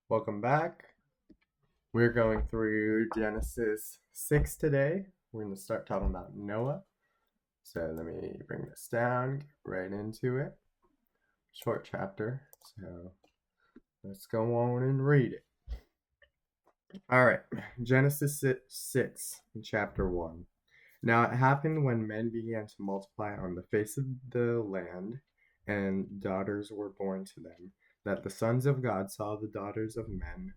Welcome back. We're going through Genesis 6 today. We're going to start talking about Noah. So let me bring this down, get right into it. Short chapter. So let's go on and read it. All right, Genesis 6, chapter 1. Now it happened when men began to multiply on the face of the land, and daughters were born to them, that the sons of God saw the daughters of men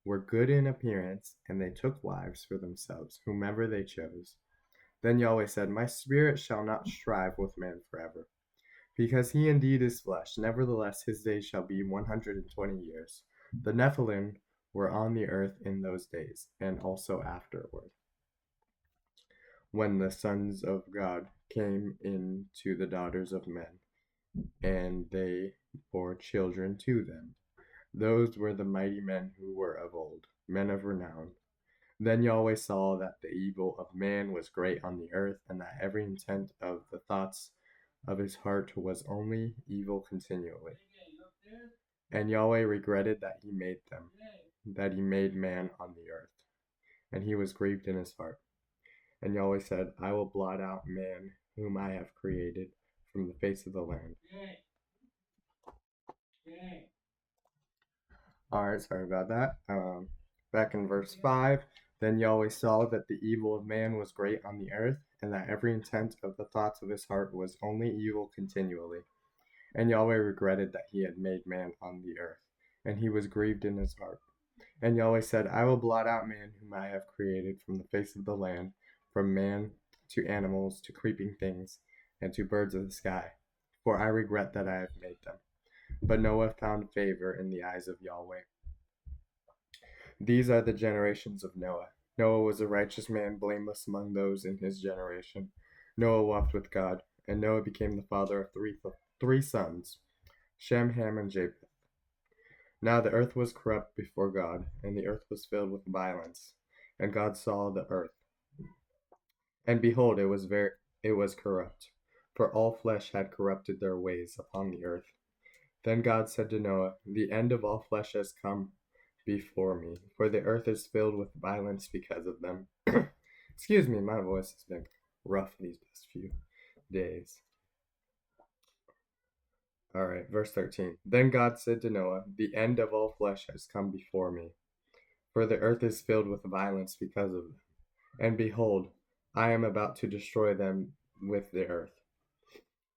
were good in appearance, and they took wives for themselves, whomever they chose. Then Yahweh said, My spirit shall not strive with man forever, because he indeed is flesh. Nevertheless, his days shall be 120 years. The Nephilim were on the earth in those days, and also afterward, when the sons of God came in to the daughters of men, and they bore children to them. Those were the mighty men who were of old, men of renown. Then Yahweh saw that the evil of man was great on the earth, and that every intent of the thoughts of his heart was only evil continually. And Yahweh regretted that he made them, that he made man on the earth, and he was grieved in his heart. And Yahweh said, I will blot out man whom I have created from the face of the land. Alright, sorry about that. Back in verse 5, then Yahweh saw that the evil of man was great on the earth, and that every intent of the thoughts of his heart was only evil continually. And Yahweh regretted that he had made man on the earth, and he was grieved in his heart. And Yahweh said, I will blot out man whom I have created from the face of the land, from man to animals to creeping things, and to birds of the sky, for I regret that I have made them. But Noah found favor in the eyes of Yahweh. These are the generations of Noah. Noah was a righteous man, blameless among those in his generation. Noah walked with God, and Noah became the father of three sons, Shem, Ham, and Japheth. Now the earth was corrupt before God, and the earth was filled with violence. And God saw the earth, and behold, it was corrupt, for all flesh had corrupted their ways upon the earth. Then God said to Noah, The end of all flesh has come before me, for the earth is filled with violence because of them. Excuse me, my voice has been rough these past few days. All right, verse 13. Then God said to Noah, The end of all flesh has come before me, for the earth is filled with violence because of them. And behold, I am about to destroy them with the earth.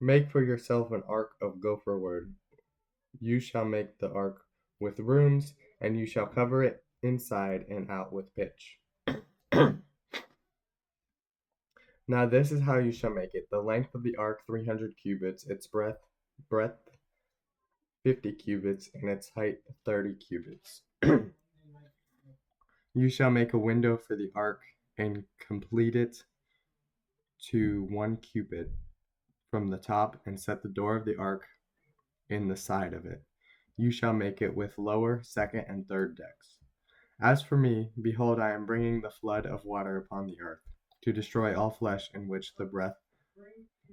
Make for yourself an ark of gopher wood. You shall make the ark with rooms, and you shall cover it inside and out with pitch. Now this is how you shall make it. The length of the ark 300 cubits, its breadth 50 cubits, and its height 30 cubits. You shall make a window for the ark, and complete it to 1 cubit from the top, and set the door of the ark in the side of it. You shall make it with lower, second, and third decks. As for me, behold, I am bringing the flood of water upon the earth, to destroy all flesh in which the breath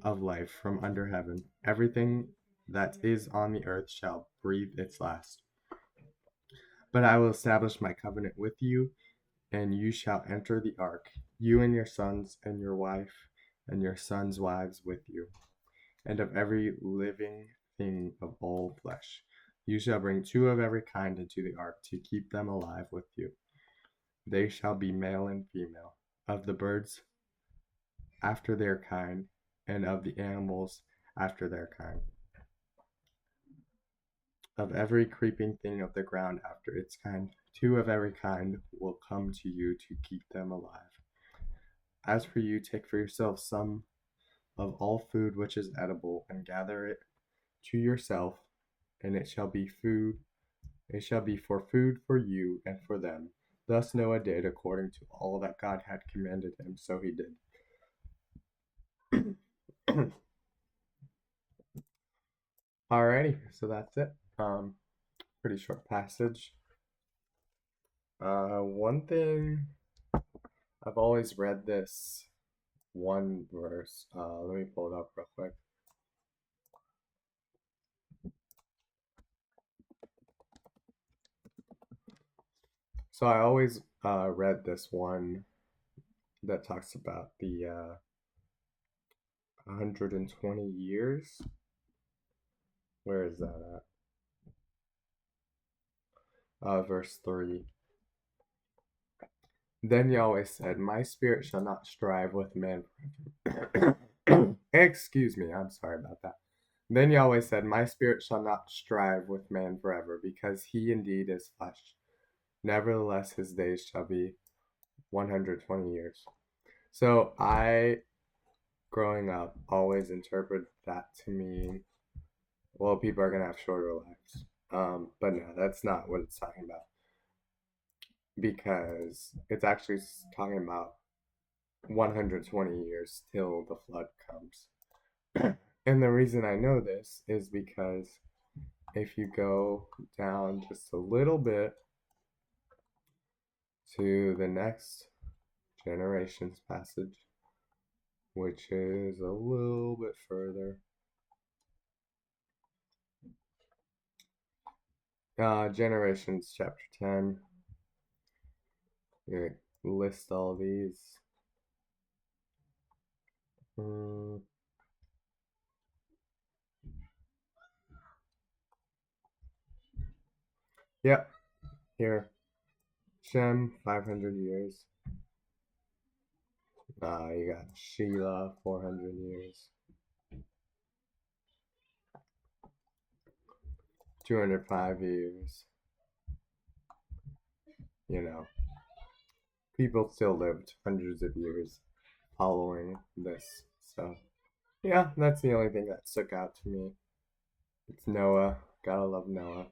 of life from under heaven. Everything that is on the earth shall breathe its last. But I will establish my covenant with you, and you shall enter the ark, you and your sons and your wife and your sons' wives with you, and of every living thing of all flesh. You shall bring 2 of every kind into the ark to keep them alive with you. They shall be male and female, of the birds after their kind, and of the animals after their kind, of every creeping thing of the ground after its kind. 2 of every kind will come to you to keep them alive. As for you, take for yourself some of all food which is edible, and gather it to yourself, and it shall be for food for you and for them. Thus Noah did according to all that God had commanded him, so he did. Alrighty, so that's it. Pretty short passage. One thing, I've always read this one verse. Let me pull it up real quick. So I always read this one that talks about the 120 years. Where is that at? Verse 3. Then Yahweh said, my spirit shall not strive with man. Excuse me, I'm sorry about that. Then Yahweh said, my spirit shall not strive with man forever, because he indeed is flesh. Nevertheless, his days shall be 120 years. So I, growing up, always interpreted that to mean, well, people are going to have shorter lives. But no, that's not what it's talking about. Because it's actually talking about 120 years till the flood comes. And the reason I know this is because if you go down just a little bit to the next generations passage, which is a little bit further. Generations chapter 10. You list all these. Yep, here. Shem, 500 years. You got Sheila, 400 years. 205 years. You know, people still lived hundreds of years following this. So, yeah, that's the only thing that stuck out to me. It's Noah. Gotta love Noah.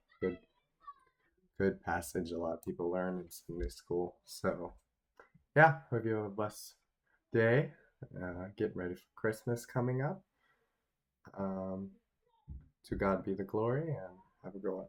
Good passage. A lot of people learn in Sunday school. So, yeah, hope you have a blessed day. Get ready for Christmas coming up. To God be the glory, and have a good one.